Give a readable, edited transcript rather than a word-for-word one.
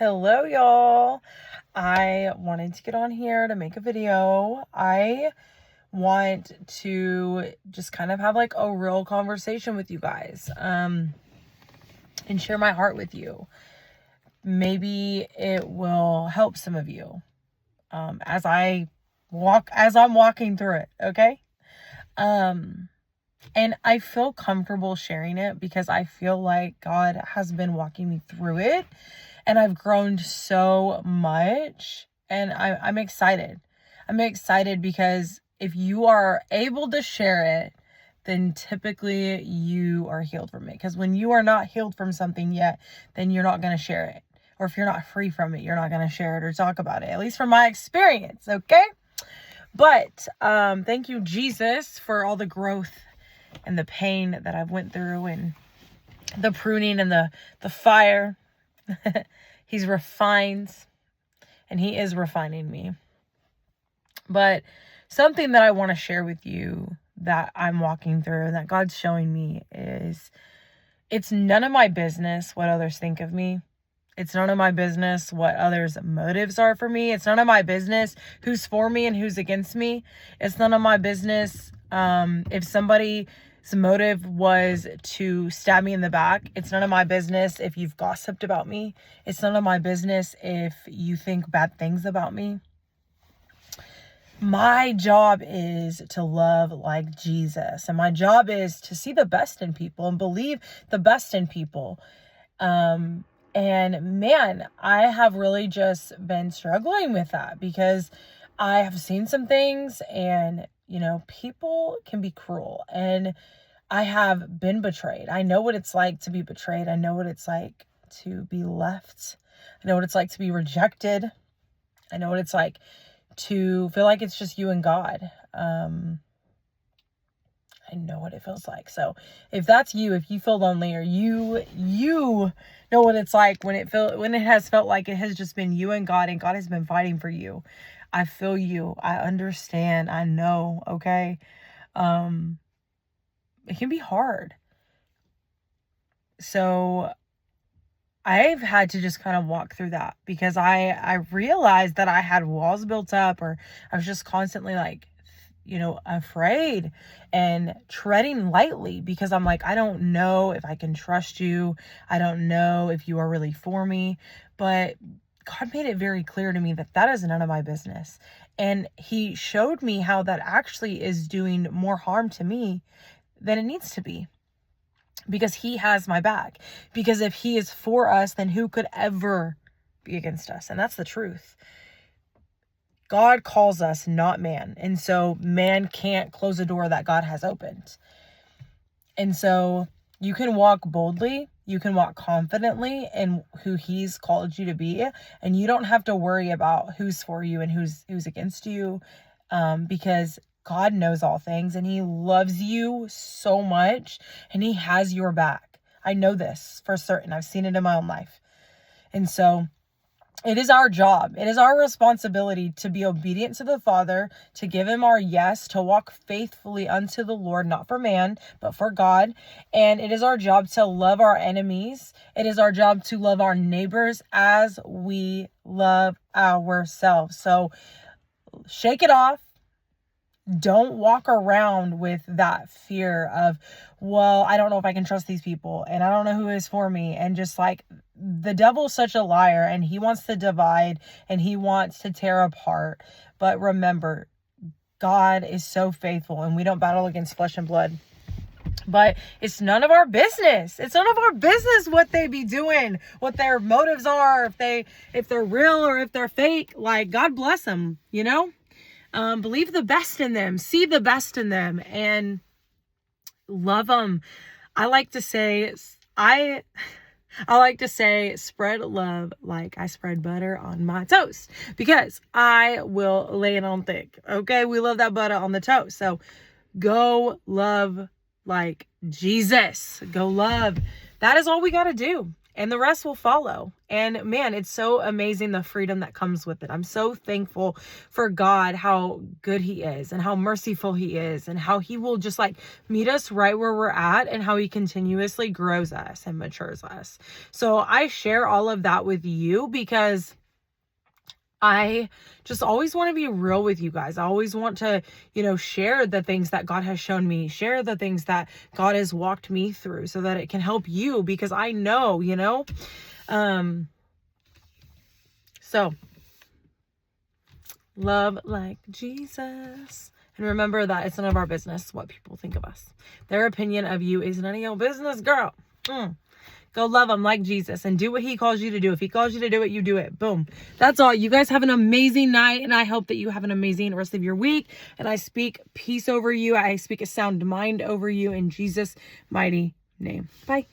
Hello, y'all. I wanted to get on here to make a video. I want to just kind of have like a real conversation with you guys, and share my heart with you. Maybe it will help some of you, as I'm walking through it. Okay. And I feel comfortable sharing it because I feel like God has been walking me through it. And I've grown so much, and I'm excited. I'm excited because if you are able to share it, then typically you are healed from it. Because when you are not healed from something yet, then you're not going to share it. Or if you're not free from it, you're not going to share it or talk about it, at least from my experience. Okay. But thank you, Jesus, for all the growth and the pain that I've went through, and the pruning and the fire. He's refined, and he is refining me. But something that I want to share with you that I'm walking through and that God's showing me is it's none of my business what others think of me. It's none of my business what others' motives are for me. It's none of my business who's for me and who's against me. It's none of my business if somebody's motive was to stab me in the back. It's none of my business if you've gossiped about me. It's none of my business if you think bad things about me. My job is to love like Jesus. And my job is to see the best in people and believe the best in people. And man, I have really just been struggling with that because I have seen some things, and, people can be cruel, and I have been betrayed. I know what it's like to be betrayed. I know what it's like to be left. I know what it's like to be rejected. I know what it's like to feel like it's just you and God. I know what it feels like. So if that's you, if you feel lonely, or you know what it's like when it has felt like it has just been you and God has been fighting for you. I feel you. I understand. I know. Okay. It can be hard. So I've had to just kind of walk through that because I realized that I had walls built up, or I was just constantly like, afraid and treading lightly because I'm like, I don't know if I can trust you. I don't know if you are really for me. But God made it very clear to me that is none of my business. And he showed me how that actually is doing more harm to me than it needs to be, because he has my back. Because if he is for us, then who could ever be against us? And that's the truth. God calls us, not man. And so man can't close a door that God has opened. And so you can walk boldly, you can walk confidently in who he's called you to be. And you don't have to worry about who's for you and who's against you, because God knows all things, and he loves you so much, and he has your back. I know this for certain. I've seen it in my own life. And so it is our job. It is our responsibility to be obedient to the Father, to give him our yes, to walk faithfully unto the Lord, not for man, but for God. And it is our job to love our enemies. It is our job to love our neighbors as we love ourselves. So shake it off. Don't walk around with that fear of, well, I don't know if I can trust these people, and I don't know who is for me. And just like, the devil's such a liar, and he wants to divide, and he wants to tear apart. But remember, God is so faithful, and we don't battle against flesh and blood. But it's none of our business. It's none of our business what they be doing, what their motives are, if they're real or if they're fake. Like, God bless them, believe the best in them, see the best in them, and love them. I like to say spread love like I spread butter on my toast, because I will lay it on thick. Okay. We love that butter on the toast. So go love like Jesus. Go love. That is all we got to do. and the rest will follow. And man, it's so amazing the freedom that comes with it. I'm so thankful for God, how good he is and how merciful he is and how he will just like meet us right where we're at and how he continuously grows us and matures us. So I share all of that with you because I just always want to be real with you guys. I always want to, share the things that God has shown me, share the things that God has walked me through so that it can help you, because I know, so love like Jesus. And remember that it's none of our business what people think of us. Their opinion of you is none of your business, girl. Go love him like Jesus and do what he calls you to do. If he calls you to do it, you do it. Boom. That's all. You guys have an amazing night, and I hope that you have an amazing rest of your week. And I speak peace over you. I speak a sound mind over you in Jesus' mighty name. Bye.